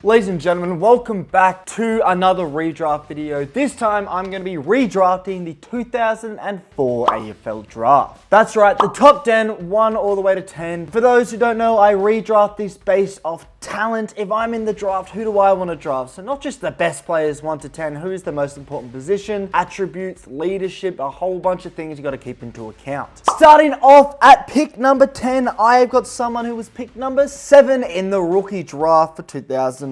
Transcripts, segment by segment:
Ladies and gentlemen, welcome back to another redraft video. This time I'm going to be redrafting the 2004 AFL Draft. That's right, the top 10, 1 all the way to 10. For those who don't know, I redraft this based off talent. If I'm in the draft, who do I want to draft? So not just the best players 1 to 10, who is the most important position, attributes, leadership, a whole bunch of things you got to keep into account. Starting off at pick number 10, I've got someone who was picked number 7 in the rookie draft for 2004.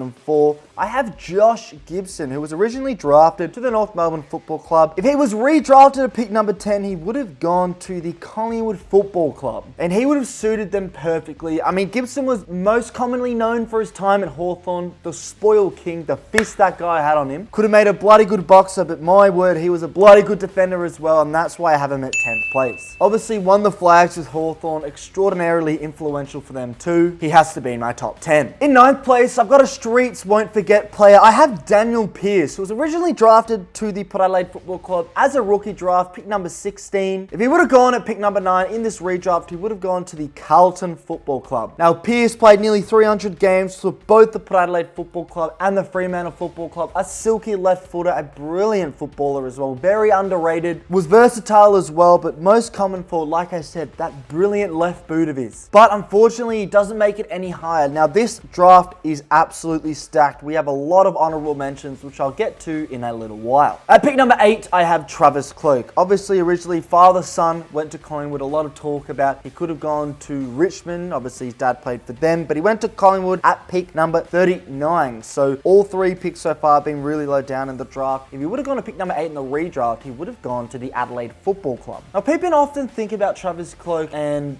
I have Josh Gibson, who was originally drafted to the North Melbourne Football Club. If he was redrafted at pick number 10, he would have gone to the Collingwood Football Club, and he would have suited them perfectly. I mean, Gibson was most commonly known for his time at Hawthorn, the spoil king, the fist that guy had on him. Could have made a bloody good boxer, but my word, he was a bloody good defender as well, and that's why I have him at 10th place. Obviously won the flags with Hawthorn, extraordinarily influential for them too. He has to be in my top 10. In 9th place, I've got a streets won't forget player. I have Daniel Pearce, who was originally drafted to the Port Adelaide Football Club as a rookie draft, pick number 16. If he would have gone at pick number 9 in this redraft, he would have gone to the Carlton Football Club. Now, Pearce played nearly 300 games for both the Port Adelaide Football Club and the Fremantle Football Club. A silky left footer, a brilliant footballer as well, very underrated, was versatile as well, but most common for, like I said, that brilliant left boot of his. But unfortunately, he doesn't make it any higher. Now, this draft is absolutely stacked. We have a lot of honorable mentions, which I'll get to in a little while. At pick number 8, I have Travis Cloke. Obviously, originally father-son, went to Collingwood. A lot of talk about he could have gone to Richmond. Obviously, his dad played for them, but he went to Collingwood at pick number 39. So all 3 picks so far have been really low down in the draft. If he would have gone to pick number 8 in the redraft, he would have gone to the Adelaide Football Club. Now, people often think about Travis Cloke and,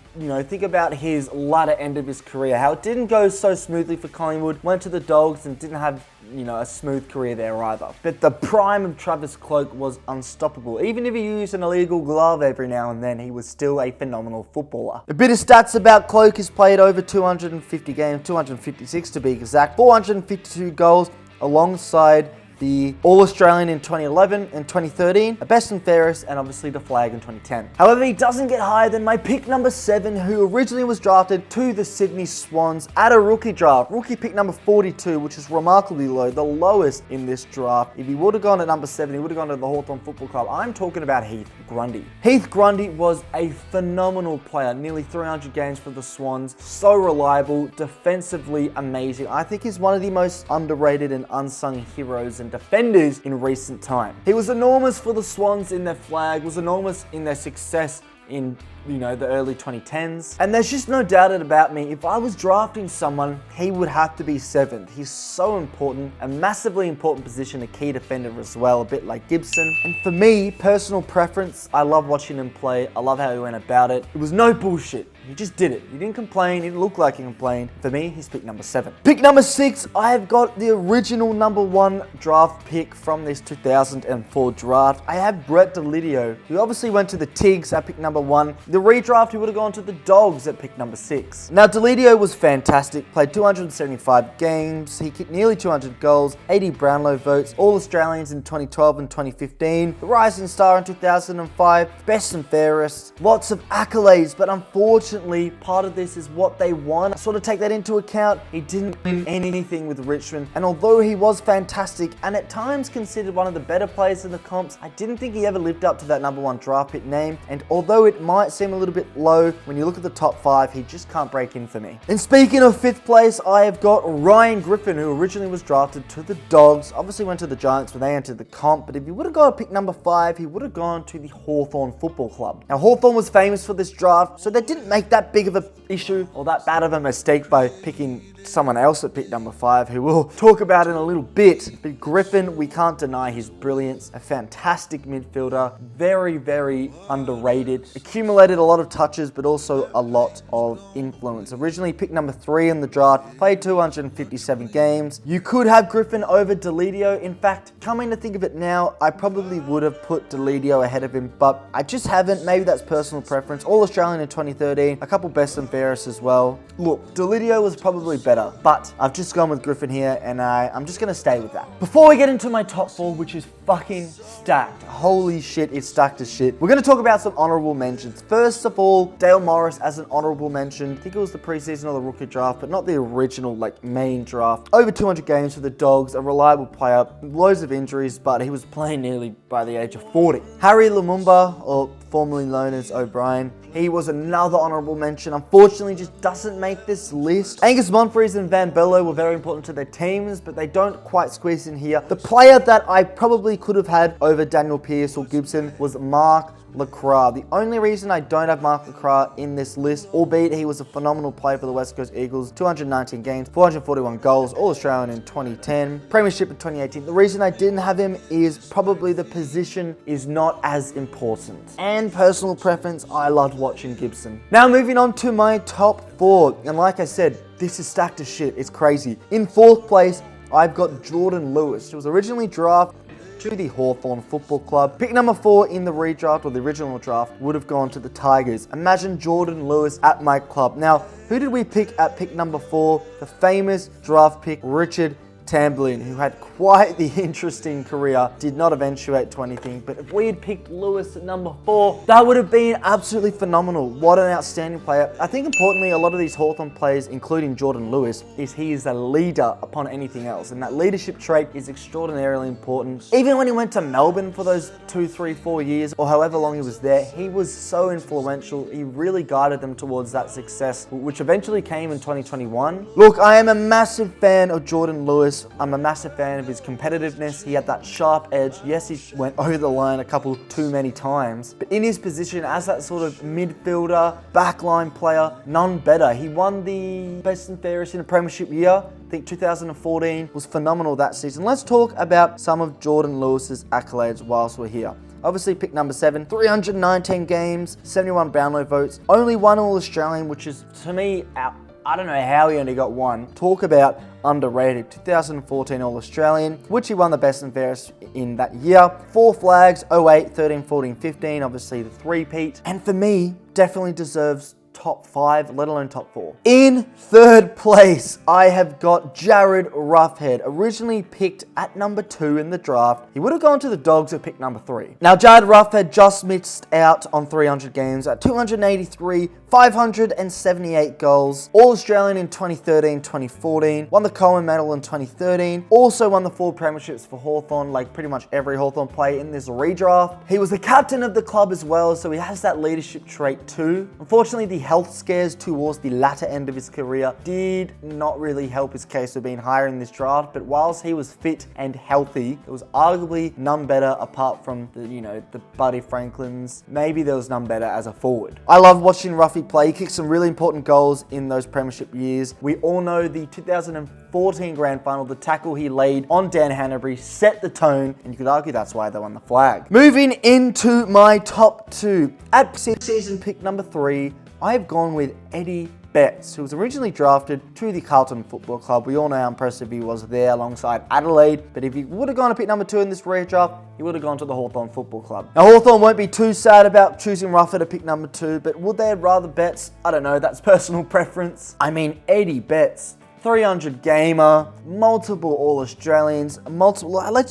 think about his latter end of his career, how it didn't go so smoothly for Collingwood, went to the Dogs and didn't have a smooth career there either. But the prime of Travis Cloke was unstoppable. Even if he used an illegal glove every now and then, he was still a phenomenal footballer. A bit of stats about Cloke: he's played over 250 games, 256 to be exact, 452 goals, alongside the All-Australian in 2011 and 2013, a best and fairest, and obviously the flag in 2010. However, he doesn't get higher than my pick number 7, who originally was drafted to the Sydney Swans at a rookie draft. Rookie pick number 42, which is remarkably low, the lowest in this draft. If he would have gone at number 7, he would have gone to the Hawthorn Football Club. I'm talking about Heath Grundy. Heath Grundy was a phenomenal player, nearly 300 games for the Swans, so reliable, defensively amazing. I think he's one of the most underrated and unsung heroes and defenders in recent time. He was enormous for the Swans in their flag, was enormous in their success in the early 2010s. And there's just no doubt about me, if I was drafting someone, he would have to be 7th. He's so important, a massively important position, a key defender as well, a bit like Gibson. And for me, personal preference, I love watching him play. I love how he went about it. It was no bullshit. He just did it. He didn't complain. He didn't look like he complained. For me, he's pick number 7. Pick number 6, I have got the original number 1 draft pick from this 2004 draft. I have Brett Delidio, who obviously went to the Tigs at pick number 1. The redraft, he would have gone to the Dogs at pick number 6. Now, Delidio was fantastic. Played 275 games. He kicked nearly 200 goals, 80 Brownlow votes, All-Australians in 2012 and 2015, the Rising Star in 2005, best and fairest, lots of accolades, but unfortunately, part of this is what they won. I sort of take that into account. He didn't win anything with Richmond, and although he was fantastic and at times considered one of the better players in the comps, I didn't think he ever lived up to that number 1 draft pick name. And although it might seem a little bit low, when you look at the top 5, he just can't break in for me. And speaking of 5th place, I have got Ryan Griffin, who originally was drafted to the Dogs, obviously went to the Giants when they entered the comp, but if he would have got pick number 5, he would have gone to the Hawthorn Football Club. Now, Hawthorn was famous for this draft, so they didn't make that big of an issue or that bad of a mistake by picking someone else at pick number 5, who we'll talk about in a little bit. But Griffin, we can't deny his brilliance, a fantastic midfielder, very, very underrated, accumulated a lot of touches, but also a lot of influence. Originally picked number 3 in the draft, played 257 games. You could have Griffin over Delidio. In fact, coming to think of it now, I probably would have put Delidio ahead of him, but I just haven't. Maybe that's personal preference. All-Australian in 2013, a couple best and fairest as well. Look, Delidio was probably better, but I've just gone with Griffin here, and I'm just going to stay with that. Before we get into my top 4, which is fucking stacked. Holy shit, it's stacked as shit. We're going to talk about some honorable mentions. First First of all, Dale Morris as an honourable mention. I think it was the preseason or the rookie draft, but not the original main draft. Over 200 games for the Dogs, a reliable player, loads of injuries, but he was playing nearly by the age of 40. Harry Lumumba, or formerly known as O'Brien, he was another honourable mention. Unfortunately, just doesn't make this list. Angus Monfries and Van Bello were very important to their teams, but they don't quite squeeze in here. The player that I probably could have had over Daniel Pearce or Gibson was Mark LaCroix. The only reason I don't have Mark LaCroix in this list, albeit he was a phenomenal player for the West Coast Eagles, 219 games, 441 goals, All-Australian in 2010, Premiership in 2018. The reason I didn't have him is probably the position is not as important. And personal preference, I loved watching Gibson. Now moving on to my top 4, and like I said, this is stacked as shit, it's crazy. In 4th place, I've got Jordan Lewis. He was originally drafted to the Hawthorn Football Club. Pick number 4 in the redraft, or the original draft, would have gone to the Tigers. Imagine Jordan Lewis at my club. Now, who did we pick at pick number 4? The famous draft pick, Richard Tamblyn, who had quite the interesting career, did not eventuate to anything, but if we had picked Lewis at number 4, that would have been absolutely phenomenal. What an outstanding player. I think importantly, a lot of these Hawthorn players, including Jordan Lewis, he is a leader upon anything else, and that leadership trait is extraordinarily important. Even when he went to Melbourne for those 2, 3, 4 years, or however long he was there, he was so influential. He really guided them towards that success, which eventually came in 2021. Look, I am a massive fan of Jordan Lewis. I'm a massive fan of his competitiveness. He had that sharp edge. Yes, he went over the line a couple too many times, but in his position as that sort of midfielder, backline player, none better. He won the best and fairest in a premiership year. I think 2014 was phenomenal that season. Let's talk about some of Jordan Lewis's accolades whilst we're here. Obviously, pick number 7, 319 games, 71 Brownlow votes, only one All-Australian, which is, to me, I don't know how he only got one. Talk about underrated. 2014 All-Australian, which he won the best and fairest in that year. 4 flags, 08, 13, 14, 15, obviously the three-peat. And for me, definitely deserves top 5, let alone top 4. In 3rd place, I have got Jared Roughead, originally picked at number 2 in the draft. He would have gone to the Dogs at pick number 3. Now, Jared Roughead just missed out on 300 games at 283, 578 goals, All-Australian in 2013, 2014, won the Coleman Medal in 2013, also won the 4 premierships for Hawthorn, like pretty much every Hawthorn player in this redraft. He was the captain of the club as well, so he has that leadership trait too. Unfortunately, the health scares towards the latter end of his career did not really help his case of being higher in this draft, but whilst he was fit and healthy, there was arguably none better apart from the Buddy Franklins. Maybe there was none better as a forward. I love watching Ruffy play. He kicked some really important goals in those premiership years. We all know the 2014 grand final, the tackle he laid on Dan Hanbury set the tone, and you could argue that's why they won the flag. Moving into my top 2. At season pick number 3, I've gone with Eddie Betts, who was originally drafted to the Carlton Football Club. We all know how impressive he was there alongside Adelaide, but if he would have gone to pick number 2 in this redraft, he would have gone to the Hawthorn Football Club. Now, Hawthorn won't be too sad about choosing Rufford to pick number 2, but would they have rather Betts? I don't know, that's personal preference. I mean, Eddie Betts, 300 gamer, multiple All-Australians, let's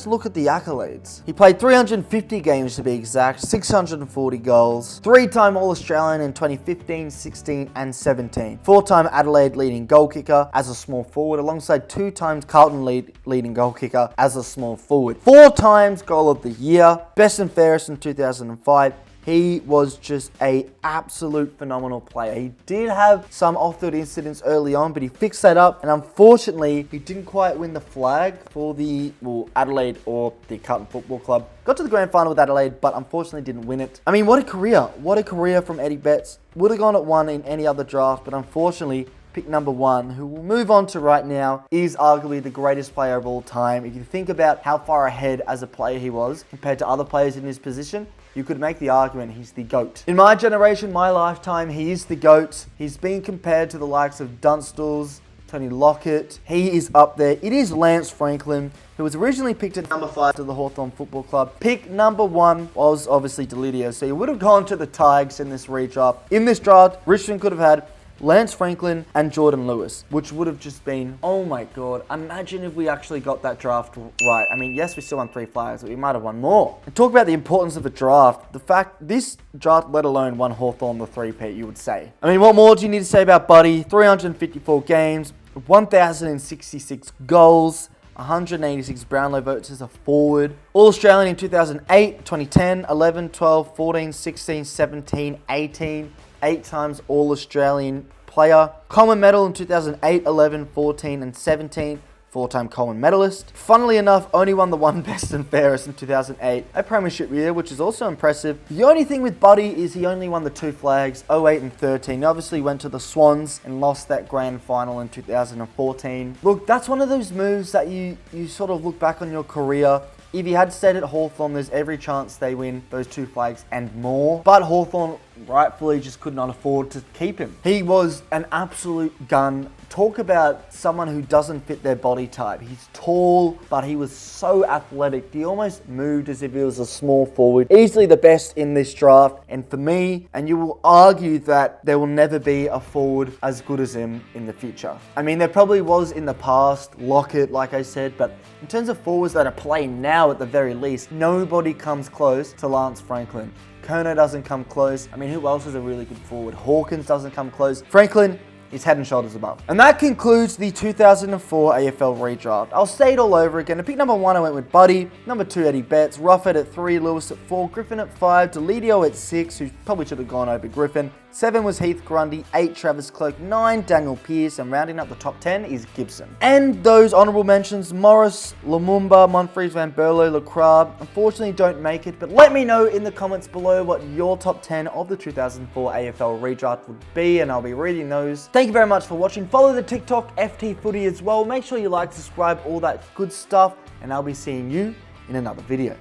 look at the accolades. He played 350 games to be exact, 640 goals, 3-time All-Australian in 2015, 16 and 17, 4-time Adelaide leading goal kicker as a small forward, alongside 2 times Carlton leading goal kicker as a small forward, 4 times goal of the year, best and fairest in 2005, He was just an absolute phenomenal player. He did have some off-field incidents early on, but he fixed that up. And unfortunately, he didn't quite win the flag for the Adelaide or the Carlton Football Club. Got to the grand final with Adelaide, but unfortunately didn't win it. I mean, what a career. What a career from Eddie Betts. Would have gone at 1 in any other draft, but unfortunately, pick number 1, who we'll move on to right now, is arguably the greatest player of all time. If you think about how far ahead as a player he was compared to other players in his position, you could make the argument he's the GOAT. In my generation, my lifetime, he is the GOAT. He's been compared to the likes of Dunstall, Tony Lockett. He is up there. It is Lance Franklin, who was originally picked at number 5 to the Hawthorn Football Club. Pick number 1 was obviously Delidio, so he would have gone to the Tigers in this redraft. In this draft, Richmond could have had Lance Franklin, and Jordan Lewis, which would have just been, oh my God, imagine if we actually got that draft right. I mean, yes, we still won 3 flags, but we might have won more. And talk about the importance of a draft. The fact this draft, let alone won Hawthorn the 3-peat, you would say. I mean, what more do you need to say about Buddy? 354 games, 1,066 goals, 186 Brownlow votes as a forward. All-Australian in 2008, 2010, 11, 12, 14, 16, 17, 18. 8 times All-Australian player. Coleman medal in 2008, 11, 14, and 17. 4-time Coleman medalist. Funnily enough, only won the one best and fairest in 2008, a premiership year, which is also impressive. The only thing with Buddy is he only won the 2 flags, 08 and 13. He obviously went to the Swans and lost that grand final in 2014. Look, that's one of those moves that you sort of look back on your career. If he had stayed at Hawthorn, there's every chance they win those 2 flags and more. But Hawthorn rightfully just could not afford to keep him. He was an absolute gun. Talk about someone who doesn't fit their body type. He's tall, but he was so athletic. He almost moved as if he was a small forward. Easily the best in this draft. And for me, and you will argue that there will never be a forward as good as him in the future. I mean, there probably was in the past, Lockett, like I said, but in terms of forwards that are playing now at the very least, nobody comes close to Lance Franklin. Kerno doesn't come close. I mean, who else is a really good forward? Hawkins doesn't come close. Franklin is head and shoulders above. And that concludes the 2004 AFL Redraft. I'll say it all over again. At pick number 1, I went with Buddy. Number 2, Eddie Betts. Rufford at 3, Lewis at 4, Griffin at 5, Deledio at 6, who probably should have gone over Griffin. 7 was Heath Grundy, 8 Travis Cloke, 9 Daniel Pearce, and rounding up the top 10 is Gibson. And those honourable mentions, Morris, Lumumba, Monfries, Van Berlo, Lacroix, unfortunately don't make it, but let me know in the comments below what your top 10 of the 2004 AFL Redraft would be, and I'll be reading those. Thank you very much for watching. Follow the TikTok FTFooty as well. Make sure you like, subscribe, all that good stuff, and I'll be seeing you in another video.